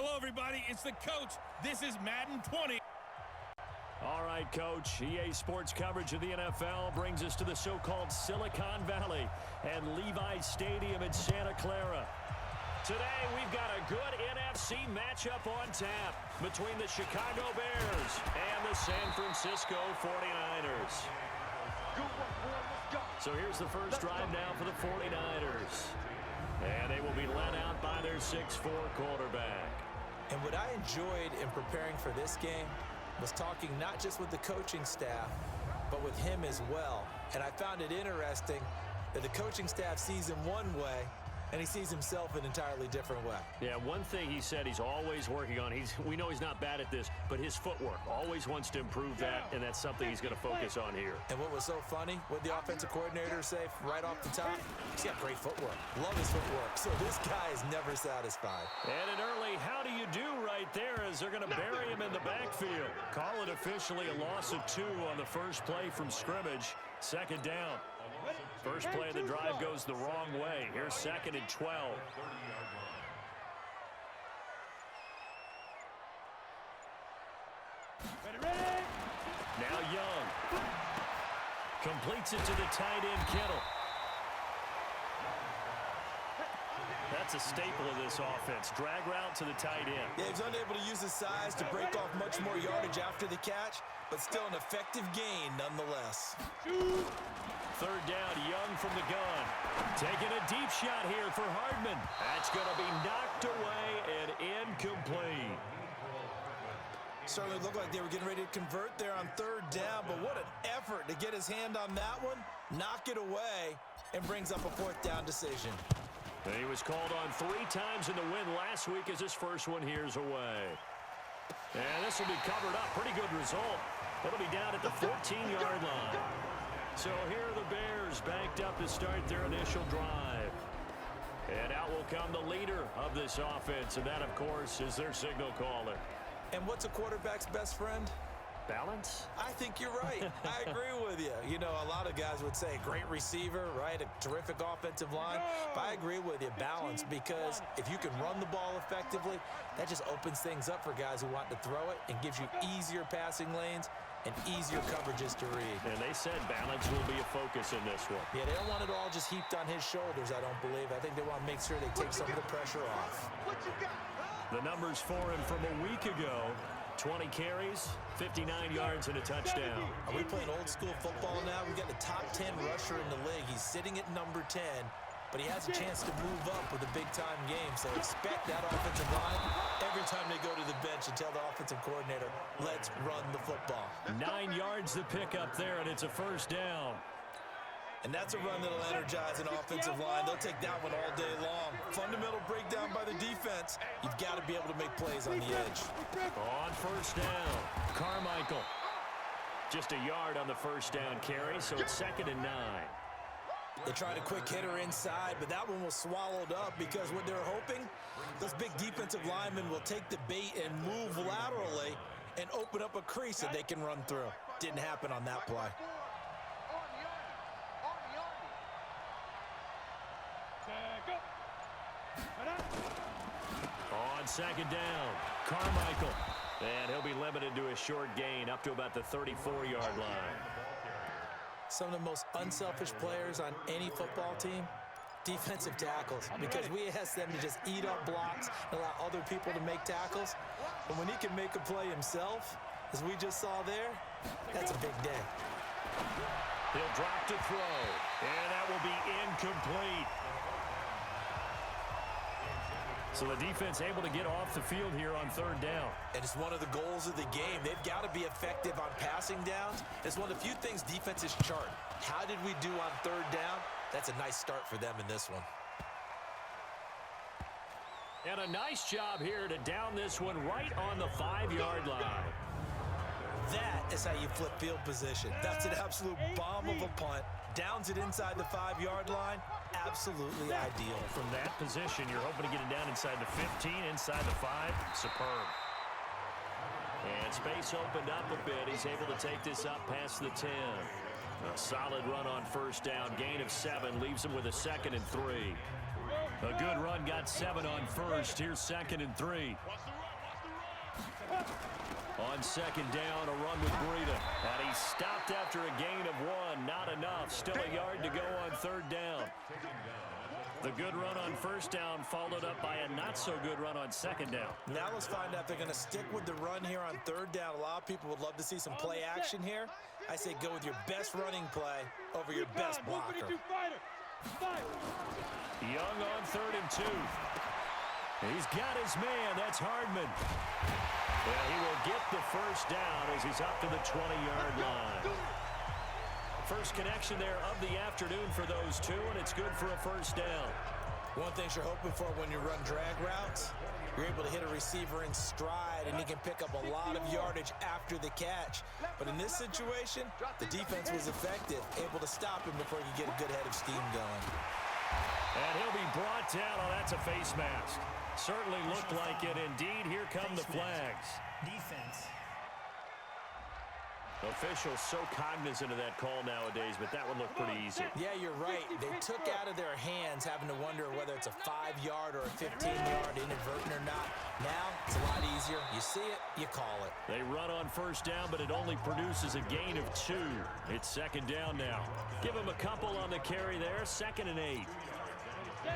Hello, everybody. It's the coach. This is Madden 20. All right, Coach. EA Sports coverage of the NFL brings us to the so-called Silicon Valley and Levi Stadium in Santa Clara. Today, we've got a good NFC matchup on tap between the Chicago Bears and the San Francisco 49ers. So here's the first drive now for the 49ers. And they will be led out by their 6'4 quarterback. And what I enjoyed in preparing for this game was talking not just with the coaching staff, but with him as well. And I found it interesting that the coaching staff sees him one way, and he sees himself an entirely different way. Yeah, one thing he said he's always working on, we know he's not bad at this, but his footwork, always wants to improve that, and that's something he's going to focus on here. And what was so funny, what the offensive coordinator say right off the top, he's got great footwork. Love his footwork. So this guy is never satisfied. And an early how do you do right there as they're going to bury him in the backfield. Call it officially a loss of 2 on the first play from scrimmage. Second down. First play of the drive goes the wrong way. Here's 2nd and 12. Now Young. Completes it to the tight end, Kittle. That's a staple of this offense. Drag route to the tight end. Yeah, he's unable to use his size to break off much more yardage after the catch, but still an effective gain nonetheless. Third down, Young from the gun. Taking a deep shot here for Hardman. That's going to be knocked away and incomplete. Certainly looked like they were getting ready to convert there on third down, but what an effort to get his hand on that one, knock it away, and brings up a 4th down decision. And he was called on 3 times in the win last week as his first one here's away. And this will be covered up. Pretty good result. It'll be down at the 14-yard line. So here are the Bears banked up to start their initial drive. And out will come the leader of this offense, and that, of course, is their signal caller. And what's a quarterback's best friend? Balance? I think you're right. I agree with you. You know, a lot of guys would say great receiver, right? A terrific offensive line. But I agree with you, balance, because if you can run the ball effectively, that just opens things up for guys who want to throw it and gives you easier passing lanes and easier coverages to read. And they said balance will be a focus in this one. Yeah, they don't want it all just heaped on his shoulders, I don't believe. I think they want to make sure they take some of the pressure off. The numbers for him from a week ago: 20 carries, 59 yards, and a touchdown. Are we playing old school football now? We've got the top 10 rusher in the league. He's sitting at number 10, but he has a chance to move up with a big-time game. So expect that offensive line every time they go to the bench and tell the offensive coordinator, let's run the football. 9 yards to pick up there, and it's a first down. And that's a run that'll energize an offensive line. They'll take that one all day long. Fundamental breakdown by the defense. You've got to be able to make plays on the edge. On first down, Carmichael. Just a yard on the first down carry, so it's 2nd and 9. They tried a quick hitter inside, but that one was swallowed up because what they're hoping, those big defensive linemen will take the bait and move laterally and open up a crease that they can run through. Didn't happen on that play. On 2nd down, Carmichael. And he'll be limited to a short gain up to about the 34-yard line. Some of the most unselfish players on any football team, defensive tackles, because we ask them to just eat up blocks and allow other people to make tackles. But when he can make a play himself, as we just saw there, that's a big day. He'll drop to throw, and that will be incomplete. So the defense able to get off the field here on third down. And it's one of the goals of the game. They've got to be effective on passing downs. It's one of the few things defenses chart. How did we do on third down? That's a nice start for them in this one. And a nice job here to down this one right on the 5-yard line. That is how you flip field position. That's an absolute bomb of a punt. Downs it inside the 5-yard line. Absolutely ideal. From that position, you're hoping to get it down inside the 15, inside the 5. Superb. And space opened up a bit. He's able to take this up past the 10. A solid run on first down. Gain of 7 leaves him with a 2nd and 3. A good run got 7 on first. Here's 2nd and 3. On second down, a run with Breida. And he's stopped after a gain of 1. Not enough. Still a yard to go on third down. The good run on first down followed up by a not-so-good run on second down. Now let's find out if they're going to stick with the run here on third down. A lot of people would love to see some play action here. I say go with your best running play over your best blocker. Young on 3rd and 2. He's got his man. That's Hardman. And he will get the first down as he's up to the 20-yard line. First connection there of the afternoon for those two, and it's good for a first down. One thing you're hoping for when you run drag routes, you're able to hit a receiver in stride, and he can pick up a lot of yardage after the catch. But in this situation, the defense was effective, able to stop him before you get a good head of steam going. And he'll be brought down. Oh, that's a face mask. Certainly looked like it. Indeed, here come the flags. Defense. Officials so cognizant of that call nowadays, but that would look pretty easy. Yeah, you're right. They took out of their hands having to wonder whether it's a 5-yard or a 15-yard inadvertent or not. Now, it's a lot easier. You see it, you call it. They run on first down, but it only produces a gain of 2. It's second down now. Give him a couple on the carry there, 2nd and 8.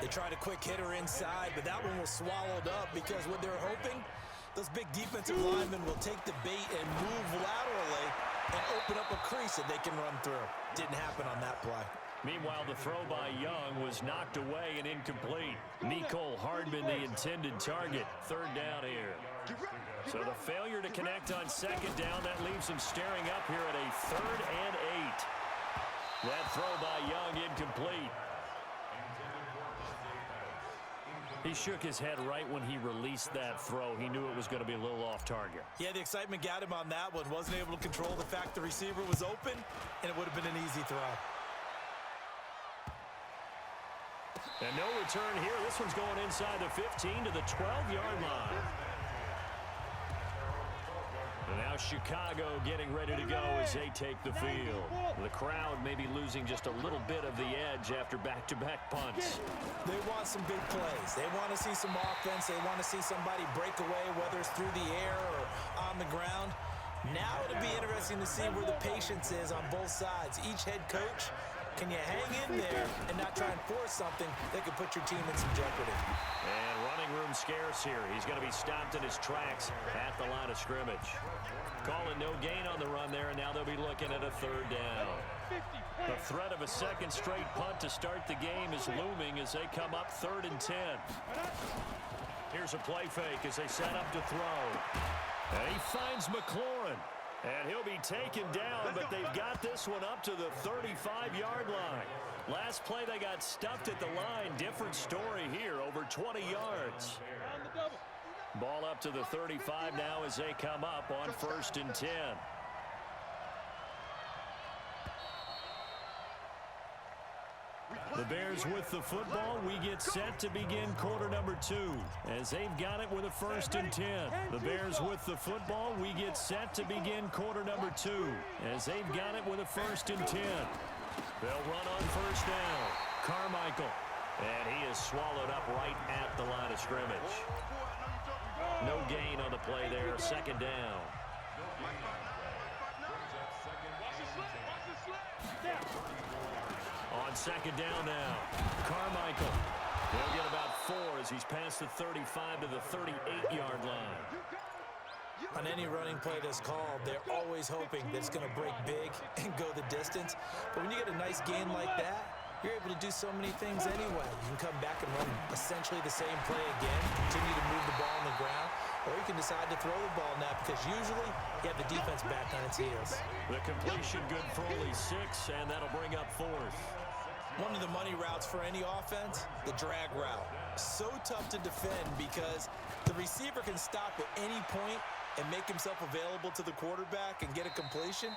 They tried a quick hitter inside, but that one was swallowed up because what they're hoping, those big defensive linemen will take the bait and move laterally and open up a crease that they can run through. Didn't happen on that play. Meanwhile, the throw by Young was knocked away and incomplete. Nicole Hardman, the intended target. 3rd down here. So the failure to connect on second down, that leaves him staring up here at a 3rd and 8. That throw by Young incomplete. He shook his head right when he released that throw. He knew it was going to be a little off target. Yeah, the excitement got him on that one. Wasn't able to control the fact the receiver was open, and it would have been an easy throw. And no return here. This one's going inside the 15 to the 12-yard line. And now Chicago getting ready to go as they take the field. The crowd may be losing just a little bit of the edge after back-to-back punts. They want some big plays. They want to see some offense. They want to see somebody break away, whether it's through the air or on the ground. Now it'll be interesting to see where the patience is on both sides. Each head coach, can you hang in there and not try and force something that could put your team in some jeopardy? And running room scarce here. He's going to be stopped in his tracks at the line of scrimmage. Calling no gain on the run there, and now they'll be looking at a 3rd down. The threat of a second straight punt to start the game is looming as they come up 3rd and 10. Here's a play fake as they set up to throw. And he finds McLaurin. And he'll be taken down, but they've got this one up to the 35-yard line. Last play, they got stuffed at the line. Different story here, over 20 yards. Ball up to the 35 now as they come up on 1st and 10. The Bears with the football. We get set to begin quarter number 2 as they've got it with a 1st and 10. The Bears with the football. We get set to begin quarter number 2 as they've got it with a 1st and 10. They'll run on first down. Carmichael. And he is swallowed up right at the line of scrimmage. No gain on the play there. 2nd down. On 2nd down now. Carmichael. He'll get about 4 as he's past the 35 to the 38-yard line. On any running play that's called, they're always hoping that it's going to break big and go the distance. But when you get a nice gain like that, you're able to do so many things anyway. You can come back and run essentially the same play again, continue to move the ball on the ground, or you can decide to throw the ball now because usually you have the defense back on its heels. The completion good for only 6, and that'll bring up 4th. One of the money routes for any offense, the drag route. So tough to defend because the receiver can stop at any point and make himself available to the quarterback and get a completion.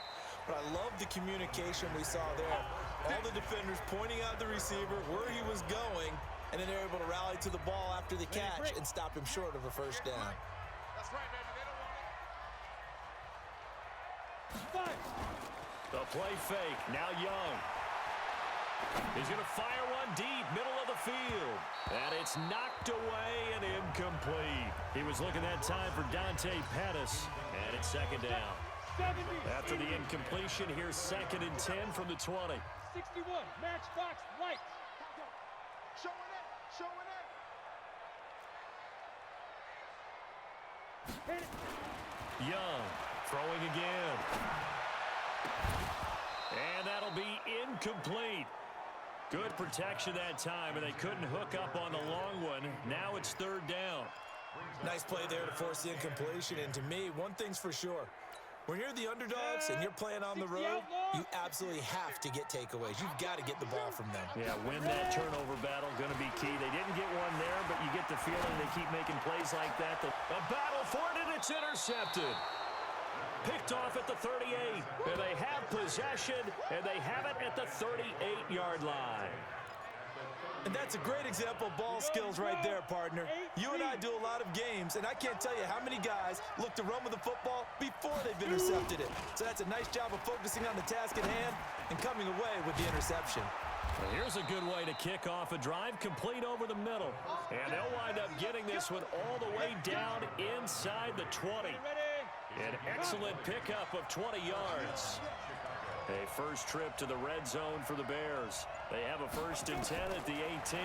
But I love the communication we saw there. All the defenders pointing out the receiver, where he was going, and then they're able to rally to the ball after the catch and stop him short of a first down. That's right, baby. They don't want it. The play fake. Now Young. He's going to fire one deep, middle of the field. And it's knocked away and incomplete. He was looking that time for Dante Pettis, and it's second down. 70. After the incompletion, here's 2nd and 10 from the 20. 61. Matchbox right. Showing it. Showing it. Hit it. Young throwing again. And that'll be incomplete. Good protection that time, and they couldn't hook up on the long one. Now it's 3rd down. Nice play there to force the incompletion. And to me, one thing's for sure. When you're the underdogs and you're playing on the road, you absolutely have to get takeaways. You've got to get the ball from them. Yeah, win that turnover battle, going to be key. They didn't get one there, but you get the feeling they keep making plays like that. A battle for it, and it's intercepted. Picked off at the 38, and they have possession, and they have it at the 38-yard line. And that's a great example of ball skills right there, partner. You and I do a lot of games, and I can't tell you how many guys look to run with the football before they've intercepted it. So that's a nice job of focusing on the task at hand and coming away with the interception. Well, here's a good way to kick off a drive, complete over the middle. And they'll wind up getting this one all the way down inside the 20. An excellent pickup of 20 yards. A first trip to the red zone for the Bears. They have a 1st and 10 at the 18.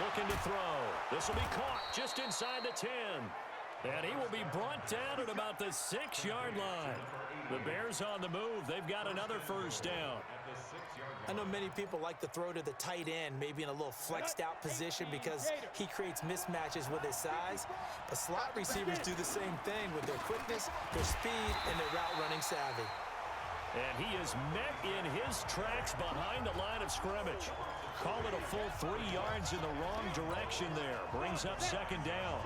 Looking to throw. This will be caught just inside the 10. And he will be brought down at about the 6-yard line. The Bears on the move. They've got another 1st down. I know many people like to throw to the tight end, maybe in a little flexed out position because he creates mismatches with his size. But slot receivers do the same thing with their quickness, their speed, and their route running savvy. And he is met in his tracks behind the line of scrimmage. Call it a full 3 yards in the wrong direction there. Brings up 2nd down.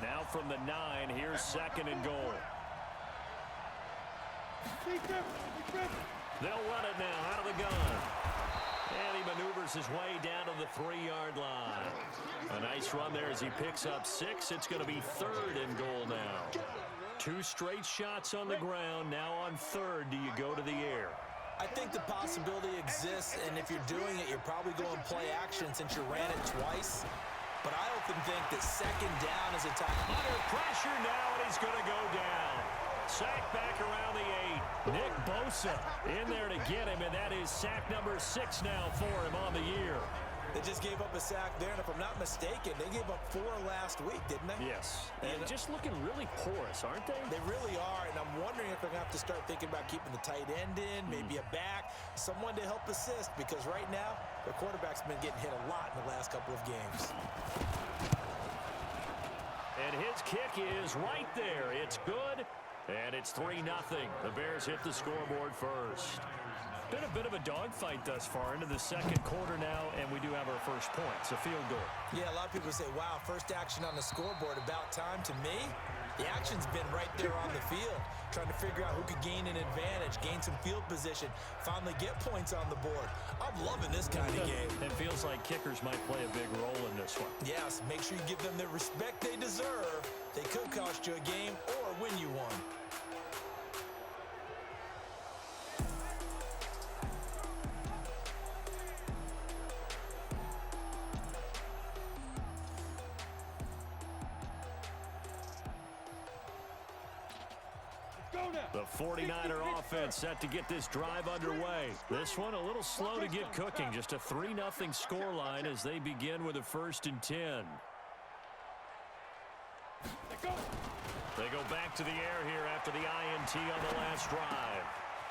Now from the 9, here's 2nd and goal. They'll run it now out of the gun. And he maneuvers his way down to the 3-yard line. A nice run there as he picks up 6. It's going to be 3rd and goal now. 2 straight shots on the ground. Now on 3rd, do you go to the air? I think the possibility exists, and if you're doing it, you're probably going play action since you ran it twice. But I often think that 2nd down is a time. Under pressure now, and he's going to go down. Sack back around the 8. Nick Bosa in there to get him, and that is sack number 6 now for him on the year. They just gave up a sack there, and if I'm not mistaken, they gave up 4 last week, didn't they? Yes, and just looking really porous, aren't they? They really are, and I'm wondering if they're going to have to start thinking about keeping the tight end in, maybe a back, someone to help assist, because right now, their quarterback's been getting hit a lot in the last couple of games. And his kick is right there. It's good, and it's 3-0. The Bears hit the scoreboard first. Been a bit of a dogfight thus far into the 2nd quarter now, and we do have our first points, a field goal. Yeah, a lot of people say, wow, first action on the scoreboard, about time. To me, the action's been right there on the field, trying to figure out who could gain an advantage, gain some field position, finally get points on the board. I'm loving this kind of game. It feels like kickers might play a big role in this one. Yes, make sure you give them the respect they deserve. They could cost you a game or win you one. The 49er offense set to get this drive underway. This one a little slow to get cooking. Just a 3-0 scoreline as they begin with a 1st and 10. They go back to the air here after the INT on the last drive.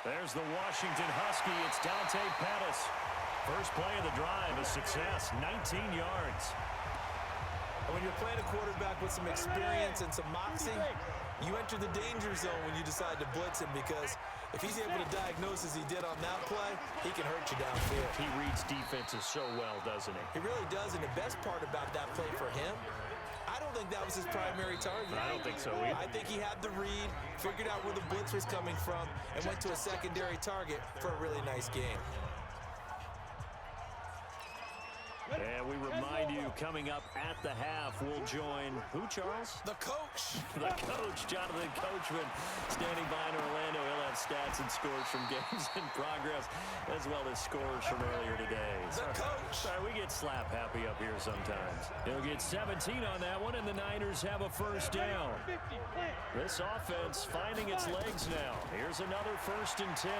There's the Washington Husky. It's Dante Pettis. First play of the drive, a success, 19 yards. And when you're playing a quarterback with some experience and some moxie, you enter the danger zone when you decide to blitz him, because if he's able to diagnose as he did on that play, he can hurt you downfield. He reads defenses so well, doesn't he? He really does, and the best part about that play for him, I don't think that was his primary target. I don't think so either. I think he had the read, figured out where the blitz was coming from, and went to a secondary target for a really nice game. And we remind you, coming up at the half. We'll join who, Charles? The coach. The coach, Jonathan Coachman, standing by in Orlando. He'll have stats and scores from games in progress, as well as scores from earlier today. The coach. Sorry, we get slap happy up here sometimes. He'll get 17 on that one, and the Niners have a first down. This offense finding its legs now. Here's another 1st and 10.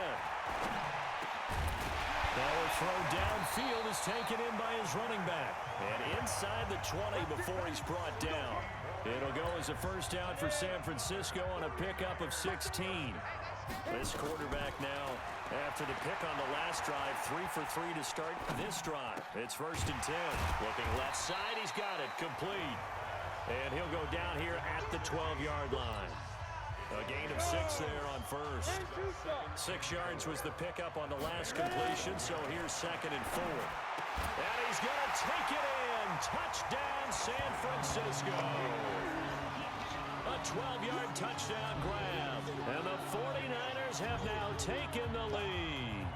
Now a throw downfield is taken in by his running back. And inside the 20 before he's brought down. It'll go as a first down for San Francisco on a pickup of 16. This quarterback now, after the pick on the last drive, 3 for 3 to start this drive. It's 1st and 10. Looking left side, he's got it, complete. And he'll go down here at the 12-yard line. A gain of 6 there on first. 6 yards was the pickup on the last completion, so here's 2nd and 4. And he's going to take it in. Touchdown, San Francisco. A 12-yard touchdown grab. And the 49ers have now taken the lead.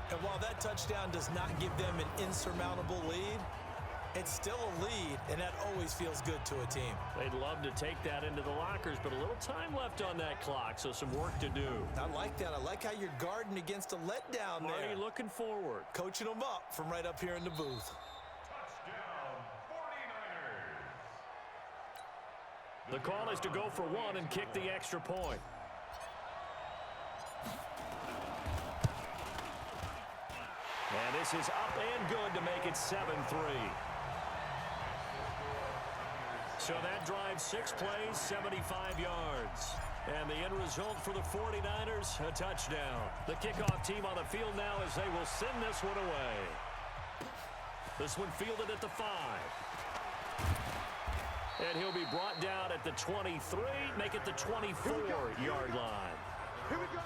And while that touchdown does not give them an insurmountable lead, it's still a lead, and that always feels good to a team. They'd love to take that into the lockers, but a little time left on that clock, so some work to do. I like that. I like how you're guarding against a letdown there. Marty looking forward. Coaching them up from right up here in the booth. The call is to go for 1 and kick the extra point. And this is up and good to make it 7-3. So that drives 6 plays, 75 yards. And the end result for the 49ers, a touchdown. The kickoff team on the field now as they will send this one away. This one fielded at the 5. And he'll be brought down at the 23, make it the 24-yard line. Here we go.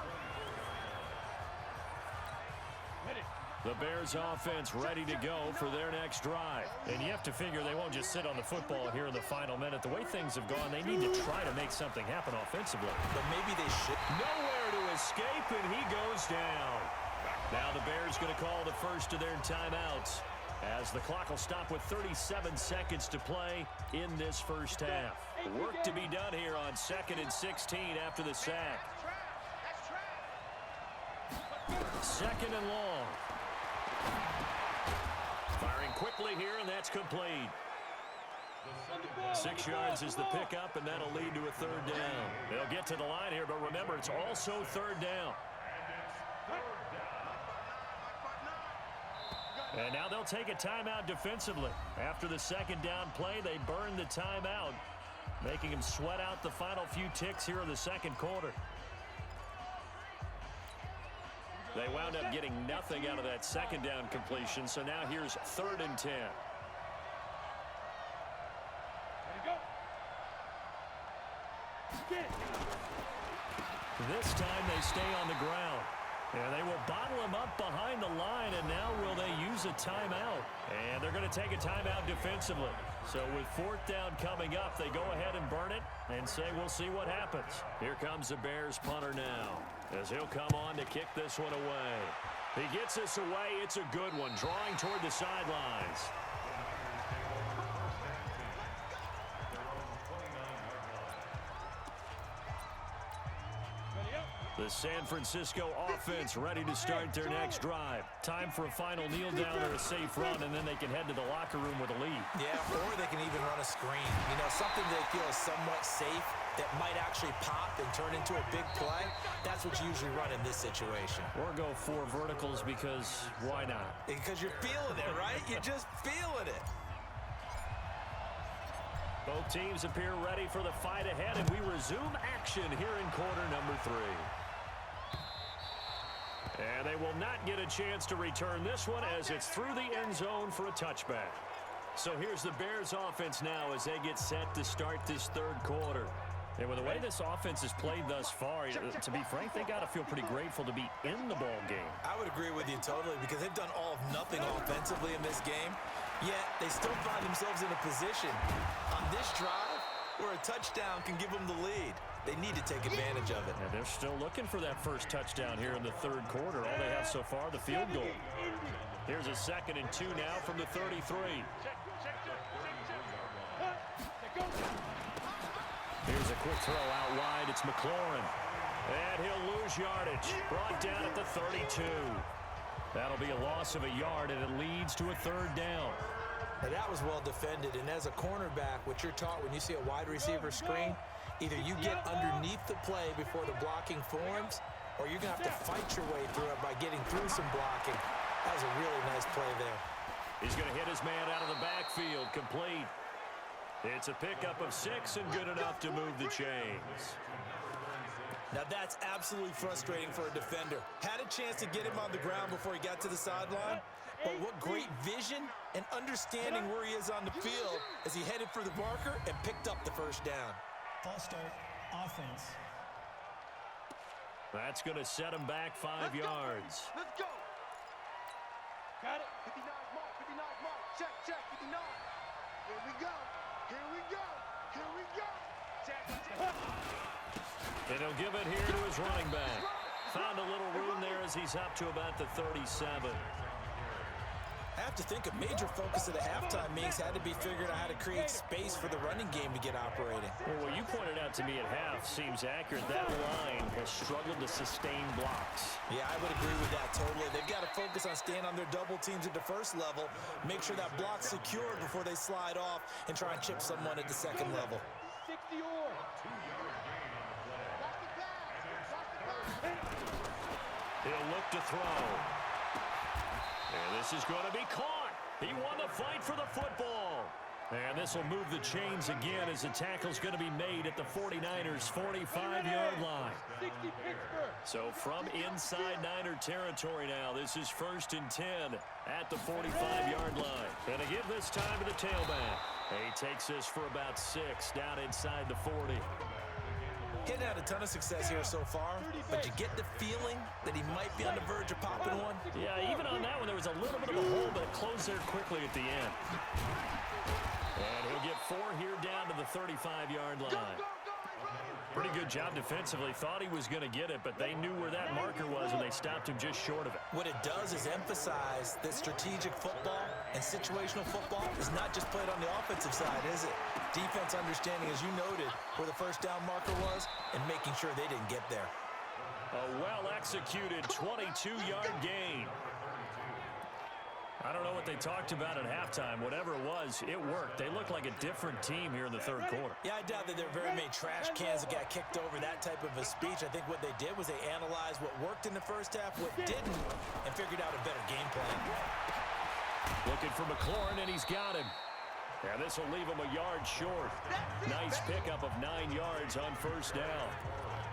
The Bears offense ready to go for their next drive. And you have to figure they won't just sit on the football here in the final minute. The way things have gone, they need to try to make something happen offensively. But maybe they should. Nowhere to escape, and he goes down. Now the Bears going to call the first of their timeouts, as the clock will stop with 37 seconds to play in this first half. Work to be done here on 2nd and 16 after the sack. 2nd and long. Firing quickly here, and that's complete. 6 yards is the pickup, and that'll lead to a 3rd down. They'll get to the line here, but remember, it's also 3rd down. And now they'll take a timeout defensively. After the 2nd down play, they burn the timeout, making them sweat out the final few ticks here in the 2nd quarter. They wound up getting nothing out of that 2nd down completion, so now here's 3rd and 10. This time they stay on the ground. And they will bottle him up behind the line, and now will they use a timeout? And they're going to take a timeout defensively. So with 4th down coming up, they go ahead and burn it and say we'll see what happens. Here comes the Bears punter now, as he'll come on to kick this one away. He gets this away. It's a good one, drawing toward the sidelines. The San Francisco offense ready to start their next drive. Time for a final kneel down or a safe run, and then they can head to the locker room with a lead. Yeah, or they can even run a screen. You know, something they feel is somewhat safe that might actually pop and turn into a big play. That's what you usually run in this situation. Or go 4 verticals, because why not? Because you're feeling it, right? You're just feeling it. Both teams appear ready for the fight ahead, and we resume action here in quarter number 3. And they will not get a chance to return this one as it's through the end zone for a touchback. So here's the Bears offense now as they get set to start this 3rd quarter. And with the way this offense has played thus far, to be frank, they got to feel pretty grateful to be in the ball game. I would agree with you totally, because they've done all of nothing offensively in this game, yet they still find themselves in a position on this drive where a touchdown can give them the lead. They need to take advantage of it. And they're still looking for that first touchdown here in the 3rd quarter. All they have so far, the field goal. Here's a 2nd and 2 now from the 33. Here's a quick throw out wide. It's McLaurin. And he'll lose yardage. Brought down at the 32. That'll be a loss of a yard, and it leads to a third down. Now that was well defended, and as a cornerback, what you're taught when you see a wide receiver screen, either you get underneath the play before the blocking forms, or you're going to have to fight your way through it by getting through some blocking. That was a really nice play there. He's going to hit his man out of the backfield, complete. It's a pickup of 6 and good enough to move the chains. Now that's absolutely frustrating for a defender. Had a chance to get him on the ground before he got to the sideline, but what great vision and understanding where he is on the field as he headed for the marker and picked up the first down. False start, offense. That's going to set him back 5 yards. Let's go. Got it. 59 mark, 59 mark. Check, check, 59. Here we go. Here we go. Here we go. Check, check. And he'll give it here to his running back. Found a little room there as he's up to about the 37. I have to think a major focus of the halftime meetings had to be figuring out how to create space for the running game to get operating. Well, what you pointed out to me at half seems accurate. That line has struggled to sustain blocks. Yeah, I would agree with that totally. They've got to focus on staying on their double teams at the first level, make sure that block's secured before they slide off and try and chip someone at the second level. 60 or. He'll look to throw. And this is going to be caught. He won the fight for the football. And this will move the chains again as the tackle's going to be made at the 49ers' 45-yard line. So from inside Niner territory now, this is 1st and 10 at the 45-yard line. And to give this time to the tailback. He takes this for about 6 down inside the 40. Getting had a ton of success here so far, but you get the feeling that he might be on the verge of popping one. Yeah, even on that one, there was a little bit of a hole, but it closed there quickly at the end. And he'll get 4 here down to the 35-yard line. Pretty good job defensively. Thought he was going to get it, but they knew where that marker was, and they stopped him just short of it. What it does is emphasize that strategic football and situational football is not just played on the offensive side, is it? Defense understanding, as you noted, where the first down marker was and making sure they didn't get there. A well-executed 22-yard gain. I don't know what they talked about at halftime. Whatever it was, it worked. They looked like a different team here in the third quarter. Yeah, I doubt that there are very many trash cans that got kicked over that type of a speech. I think what they did was they analyzed what worked in the first half, what didn't, and figured out a better game plan. Looking for McLaurin, and he's got him. And this will leave him a yard short. Nice pickup of 9 yards on first down.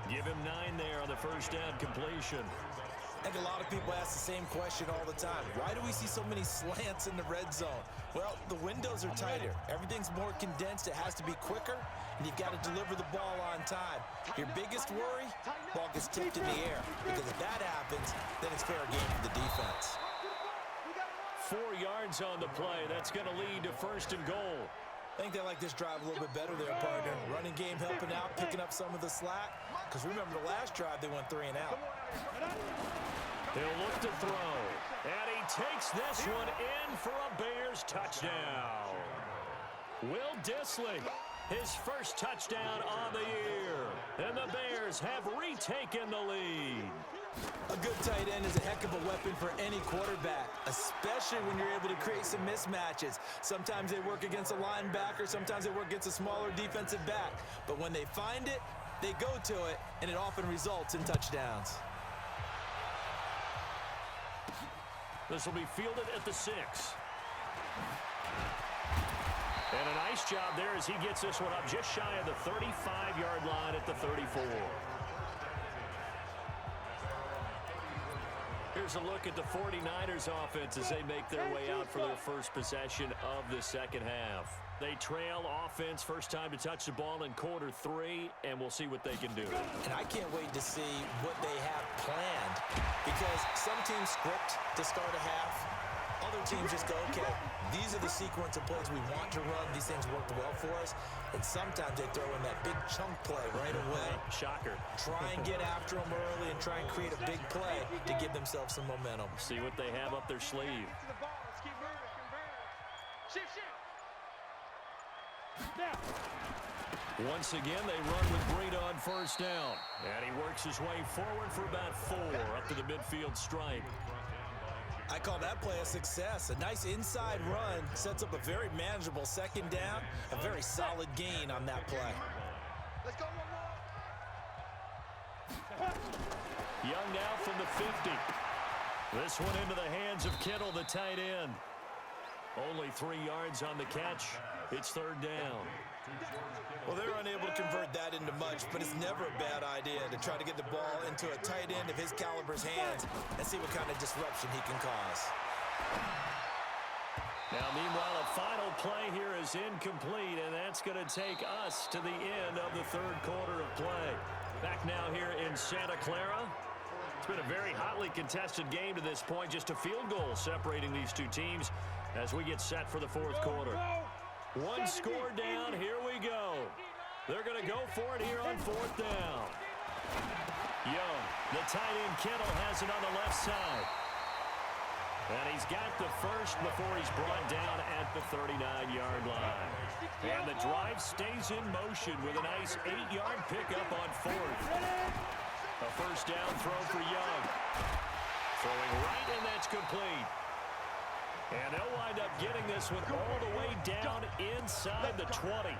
Give him 9 there on the first down completion. I think a lot of people ask the same question all the time. Why do we see so many slants in the red zone? Well, the windows are tighter. Everything's more condensed. It has to be quicker, and you've got to deliver the ball on time. Your biggest worry, ball gets tipped in the air, because if that happens, then it's fair game for the defense. 4 yards on the play. That's going to lead to 1st and goal. I think they like this drive a little bit better there, partner. Running game helping out, picking up some of the slack. Because remember, the last drive, they went 3 and out. He'll look to throw. And he takes this one in for a Bears touchdown. Will Dissly, his first touchdown on the year. And the Bears have retaken the lead. A good tight end is a heck of a weapon for any quarterback, especially when you're able to create some mismatches. Sometimes they work against a linebacker, sometimes they work against a smaller defensive back. But when they find it, they go to it, and it often results in touchdowns. This will be fielded at the 6. And a nice job there as he gets this one up just shy of the 35-yard line at the 34. Here's a look at the 49ers offense as they make their way out for their first possession of the second half. They trail offense, first time to touch the ball in quarter 3, and we'll see what they can do. And I can't wait to see what they have planned, because some teams script to start a half. Other teams just go, okay, these are the sequence of plays we want to run. These things worked well for us. And sometimes they throw in that big chunk play right away. Shocker. Try and get after them early and try and create a big play to give themselves some momentum. See what they have up their sleeve. Shift, shift. Once again, they run with Breida on first down. And he works his way forward for about 4 up to the midfield stripe. I call that play a success. A nice inside run sets up a very manageable second down. A very solid gain on that play. Let's go one more. Young now from the 50. This one into the hands of Kittle, the tight end. Only 3 yards on the catch. It's third down. Well, they're unable to convert that into much, but it's never a bad idea to try to get the ball into a tight end of his caliber's hands and see what kind of disruption he can cause. Now, meanwhile, a final play here is incomplete, and that's going to take us to the end of the third quarter of play. Back now here in Santa Clara. It's been a very hotly contested game to this point, just a field goal separating these two teams as we get set for the fourth quarter. One score down, here we go. They're going to go for it here on fourth down. Young, the tight end Kittle has it on the left side. And he's got the first before he's brought down at the 39-yard line. And the drive stays in motion with a nice 8-yard pickup on fourth. A first down throw for Young. Throwing right, and that's complete. And they'll wind up getting this one all the way down inside the 20.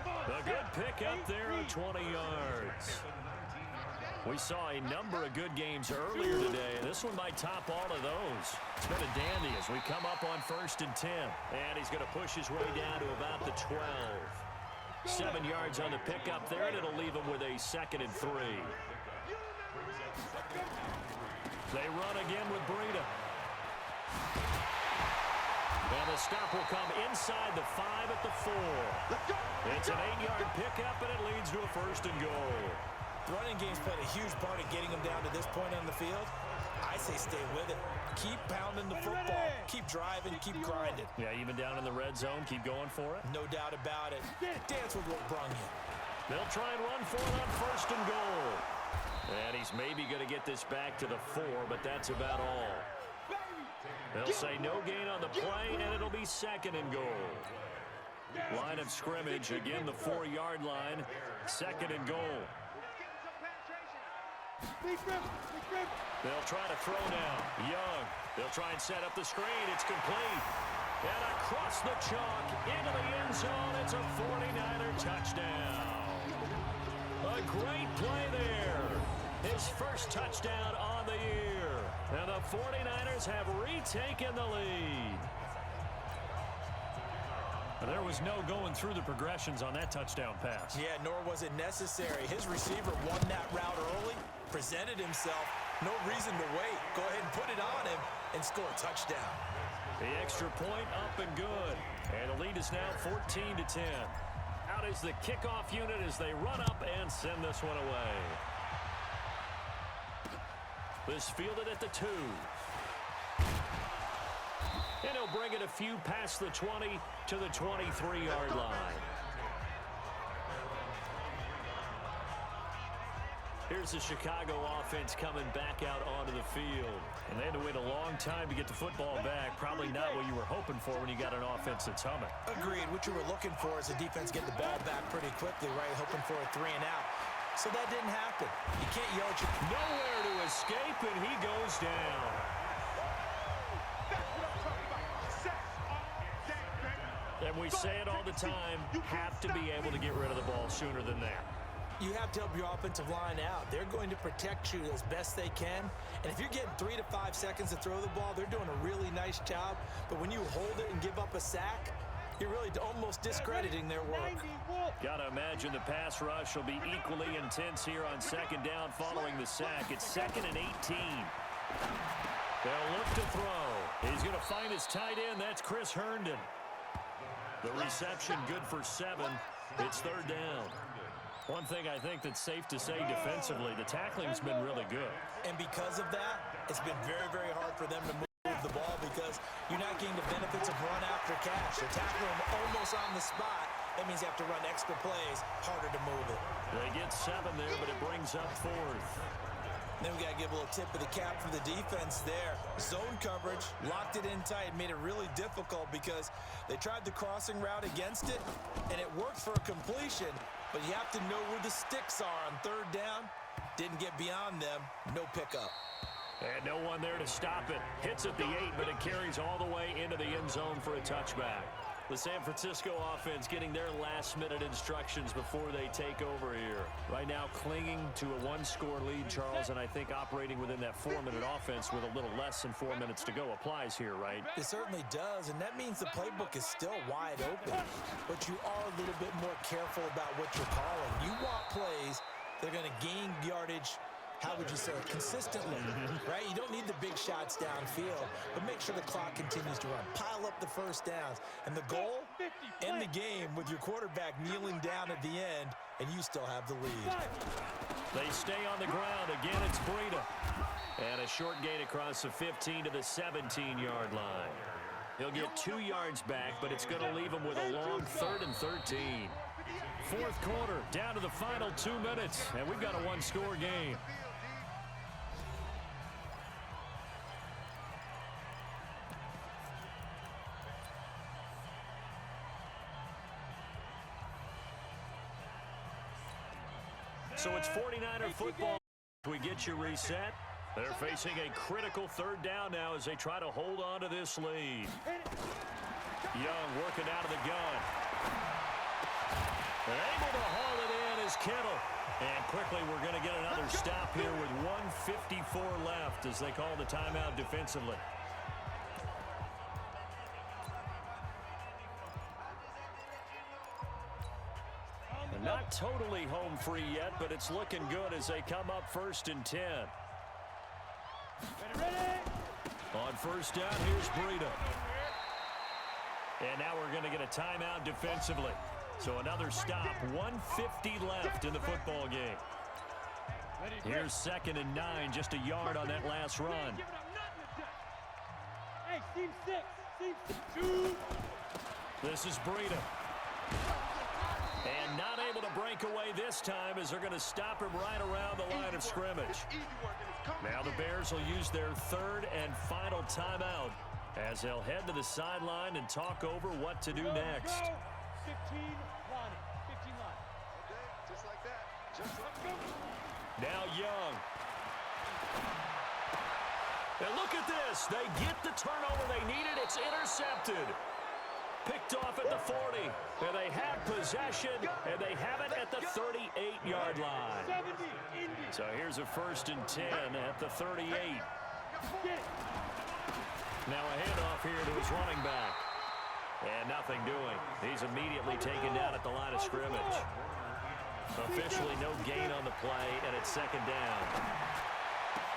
A good pickup there on 20 yards. We saw a number of good games earlier today. This one might top all of those. It's been a dandy as we come up on 1st and 10. And he's going to push his way down to about the 12. 7 yards on the pickup there, and it'll leave him with a 2nd and 3. They run again with Breida. And the stop will come inside the 5 at the 4. It's an 8-yard pickup, and it leads to a 1st and goal. The running game's played a huge part in getting them down to this point on the field. I say stay with it. Keep pounding the football. Keep driving. Keep grinding. Yeah, even down in the red zone, keep going for it. No doubt about it. Dance with what brung you. They'll try and run for it on 1st and goal. And he's maybe going to get this back to the 4, but that's about all. They'll say no gain on the play, and it'll be 2nd and goal. Line of scrimmage, again the 4-yard line, 2nd and goal. They'll try to throw now. Young, they'll try and set up the screen. It's complete. And across the chalk, into the end zone, it's a 49er touchdown. A great play there. His first touchdown on the year. And the 49ers have retaken the lead. There was no going through the progressions on that touchdown pass. Yeah, nor was it necessary. His receiver won that route early, presented himself. No reason to wait. Go ahead and put it on him and score a touchdown. The extra point up and good. And the lead is now 14-10. Out is the kickoff unit as they run up and send this one away. This fielded at the 2. And he'll bring it a few past the 20 to the 23-yard line. Here's the Chicago offense coming back out onto the field. And they had to wait a long time to get the football back. Probably not what you were hoping for when you got an offense that's humming. Agreed. What you were looking for is the defense get the ball back pretty quickly, right? Hoping for a 3 and out. So that didn't happen. You can't yell at your... Nowhere to escape, and he goes down. And we say it all the time, have to be able to get rid of the ball sooner than that. You have to help your offensive line out. They're going to protect you as best they can. And if you're getting 3 to 5 seconds to throw the ball, they're doing a really nice job. But when you hold it and give up a sack, you're really almost discrediting their work. Gotta imagine the pass rush will be equally intense here on 2nd down following the sack. It's 2nd and 18. They'll look to throw. He's gonna find his tight end. That's Chris Herndon. The reception good for 7. It's 3rd down. One thing I think that's safe to say defensively, the tackling's been really good. And because of that, it's been very, very hard for them to move the ball because you're not getting the benefits of run after catch. They're tackling them almost on the spot. That means you have to run extra plays, harder to move it. They get 7 there, but it brings up 4th. Then we got to give a little tip of the cap for the defense there. Zone coverage, locked it in tight, made it really difficult because they tried the crossing route against it, and it worked for a completion, but you have to know where the sticks are on third down. Didn't get beyond them, no pickup. And no one there to stop it. Hits at the 8, but it carries all the way into the end zone for a touchback. The San Francisco offense getting their last-minute instructions before they take over here. Right now clinging to a one-score lead, Charles, and I think operating within that 4-minute offense with a little less than 4 minutes to go applies here, right? It certainly does, and that means the playbook is still wide open. But you are a little bit more careful about what you're calling. You want plays that are going to gain yardage, how would you say it, consistently, right? You don't need the big shots downfield, but make sure the clock continues to run. Pile up the first downs. And the goal, end the game with your quarterback kneeling down at the end, and you still have the lead. They stay on the ground. Again, it's Breida. And a short gain across the 15 to the 17-yard line. He'll get 2 yards back, but it's going to leave him with a long 3rd and 13. Fourth quarter, down to the final 2 minutes, and we've got a one-score game. So it's 49er football. We get you reset. They're facing a critical third down now as they try to hold on to this lead. Young working out of the gun. And able to haul it in is Kittle. And quickly we're going to get another stop here with 1:54 left as they call the timeout defensively. Not totally home free yet, but it's looking good as they come up 1st and 10. On first down, here's Breida. And now we're going to get a timeout defensively. So another stop, 1:50 left in the football game. Here's 2nd and 9, just a yard on that last run. Hey, team 6, team 2. This is Breida. And not able to break away this time as they're going to stop him right around the line of scrimmage. Now the Bears will use their 3rd and final timeout as they'll head to the sideline and talk over what to do next. 15 line. 15 line. Okay, just like that. Just like that. Now Young. And look at this. They get the turnover they needed. It's intercepted. Picked off at the 40, and they have possession, and they have it at the 38-yard line. So here's a 1st and 10 at the 38. Now a handoff here to his running back. And nothing doing. He's immediately taken down at the line of scrimmage. Officially no gain on the play, and it's 2nd down.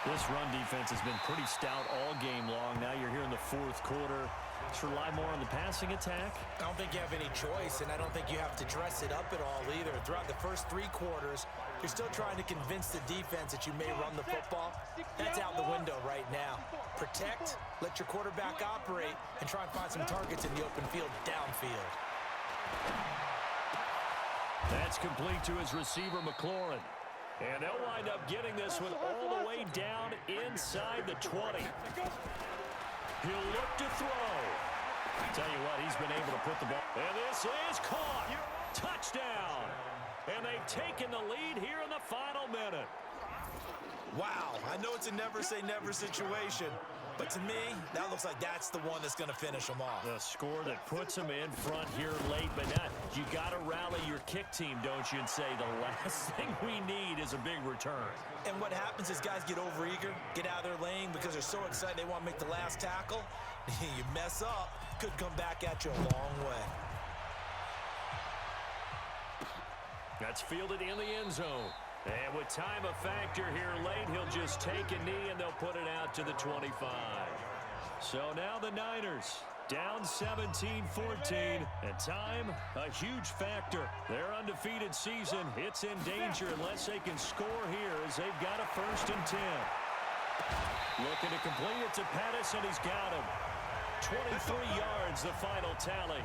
This run defense has been pretty stout all game long. Now you're here in the 4th quarter. Let's rely more on the passing attack. I don't think you have any choice, and I don't think you have to dress it up at all either. Throughout the first 3 quarters, you're still trying to convince the defense that you may run the football. That's out the window right now. Protect, let your quarterback operate, and try and find some targets in the open field downfield. That's complete to his receiver, McLaurin. And they'll wind up getting this one all the way down inside the 20. He'll look to throw. Tell you what, he's been able to put the ball. And this is caught. Touchdown. And they've taken the lead here in the final minute. Wow, I know it's a never-say-never situation, but to me, that looks like that's the one that's going to finish them off. The score that puts them in front here late, but not. You got to rally your kick team, don't you, and say the last thing we need is a big return. And what happens is guys get overeager, get out of their lane because they're so excited they want to make the last tackle. You mess up, could come back at you a long way. That's fielded in the end zone. And with time a factor here late, he'll just take a knee and they'll put it out to the 25. So now the Niners down 17-14, and time a huge factor. Their undefeated season, it's in danger unless they can score here as they've got a 1st and 10. Looking to complete it to Pettis, and he's got him. 23 yards, the final tally.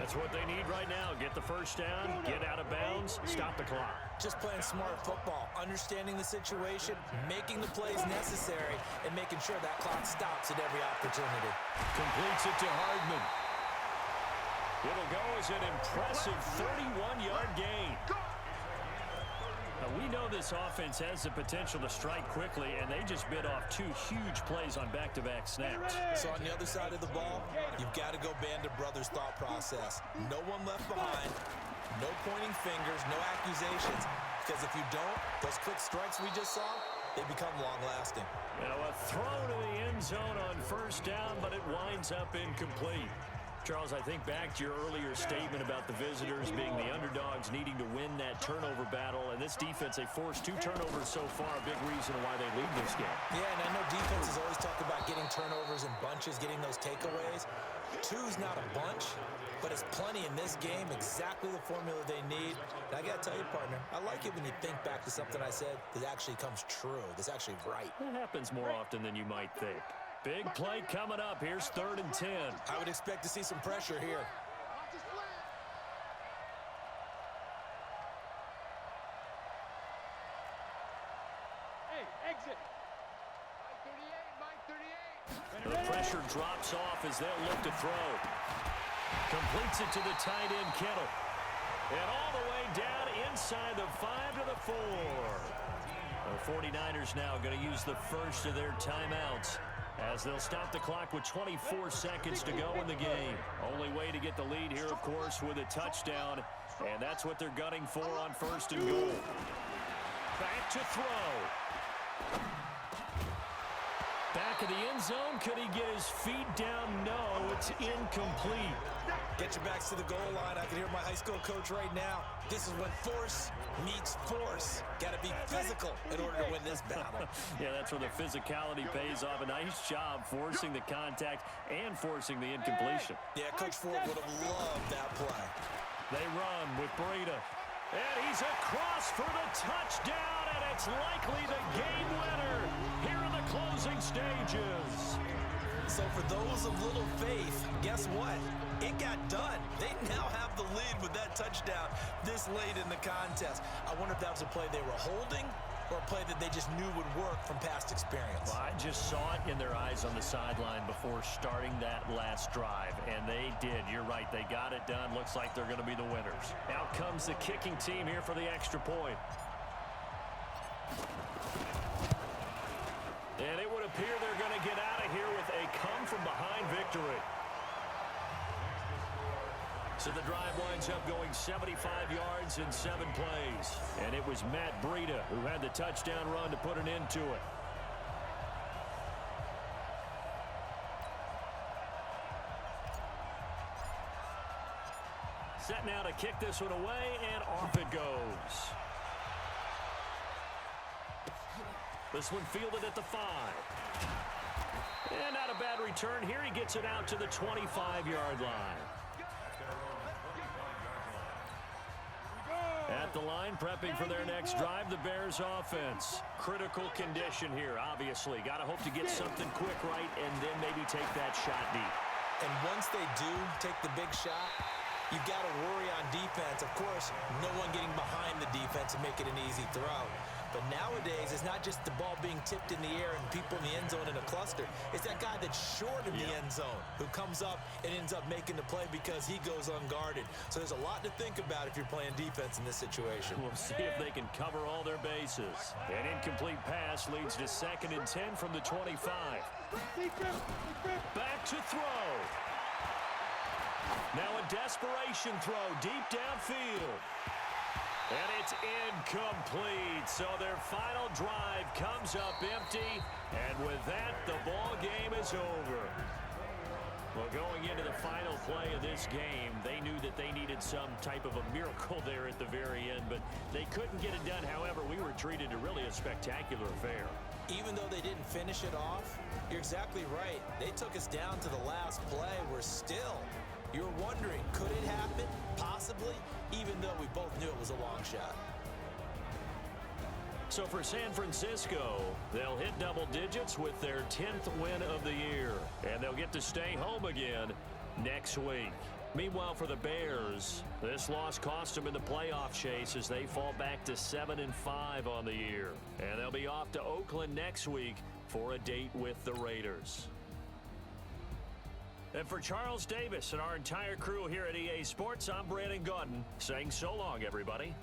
That's what they need right now. Get the first down, get out of bounds, stop the clock. Just playing smart football, understanding the situation, making the plays necessary, and making sure that clock stops at every opportunity. Completes it to Hardman. It'll go as an impressive 31-yard gain. Now, we know this offense has the potential to strike quickly, and they just bit off 2 huge plays on back-to-back snaps. So on the other side of the ball, you've got to go Band of Brothers thought process. No one left behind, no pointing fingers, no accusations, because if you don't, those quick strikes we just saw, they become long-lasting. Now a throw to the end zone on first down, but it winds up incomplete. Charles, I think back to your earlier statement about the visitors being the underdogs needing to win that turnover battle. And this defense, they forced 2 turnovers so far, a big reason why they lead this game. Yeah, and I know defenses always talk about getting turnovers in bunches, getting those takeaways. 2's not a bunch, but it's plenty in this game, exactly the formula they need. And I got to tell you, partner, I like it when you think back to something I said that actually comes true, that's actually right. It happens more often than you might think. Big play coming up. Here's 3rd and 10. I would expect to see some pressure here. Watch his flag. Hey, exit. Mike 38. The pressure drops off as they'll look to throw. Completes it to the tight end, Kittle. And all the way down inside the 5 to the 4. The 49ers now going to use the first of their timeouts, as they'll stop the clock with 24 seconds to go in the game. Only way to get the lead here, of course, with a touchdown. And that's what they're gunning for on 1st and goal. Back to throw. Back of the end zone. Could he get his feet down? No, it's incomplete. Get your backs to the goal line. I can hear my high school coach right now. This is when force meets force. Got to be physical in order to win this battle. Yeah, that's where the physicality pays off. A nice job forcing the contact and forcing the incompletion. Yeah, Coach Ford would have loved that play. They run with Breida. And he's across for the touchdown, and it's likely the game winner here in the closing stages. So for those of little faith, guess what? It got done. They now have the lead with that touchdown this late in the contest. I wonder if that was a play they were holding or a play that they just knew would work from past experience. Well, I just saw it in their eyes on the sideline before starting that last drive, and they did. You're right. They got it done. Looks like they're going to be the winners. Out comes the kicking team here for the extra point. And it would appear they're going to get out of here with a come-from-behind victory. So the drive winds up going 75 yards in 7 plays. And it was Matt Breida who had the touchdown run to put an end to it. Set now to kick this one away, and off it goes. This one fielded at the 5. And not a bad return here. He gets it out to the 25-yard line. At the line, prepping for their next drive, the Bears offense. Critical condition here, obviously. Got to hope to get something quick right and then maybe take that shot deep. And once they do take the big shot, you've got to worry on defense. Of course, no one getting behind the defense and make it an easy throw. But nowadays, it's not just the ball being tipped in the air and people in the end zone in a cluster. It's that guy that's short of the end zone who comes up and ends up making the play because he goes unguarded. So there's a lot to think about if you're playing defense in this situation. We'll see if they can cover all their bases. An incomplete pass leads to 2nd and 10 from the 25. Back to throw. Now a desperation throw deep downfield. And it's incomplete. So their final drive comes up empty. And with that, the ball game is over. Well, going into the final play of this game, they knew that they needed some type of a miracle there at the very end, but they couldn't get it done. However, we were treated to really a spectacular affair. Even though they didn't finish it off, you're exactly right. They took us down to the last play. We're still... You're wondering, could it happen? Possibly, even though we both knew it was a long shot. So for San Francisco, they'll hit double digits with their 10th win of the year. And they'll get to stay home again next week. Meanwhile, for the Bears, this loss cost them in the playoff chase as they fall back to 7-5 on the year. And they'll be off to Oakland next week for a date with the Raiders. And for Charles Davis and our entire crew here at EA Sports, I'm Brandon Gaudin saying so long, everybody.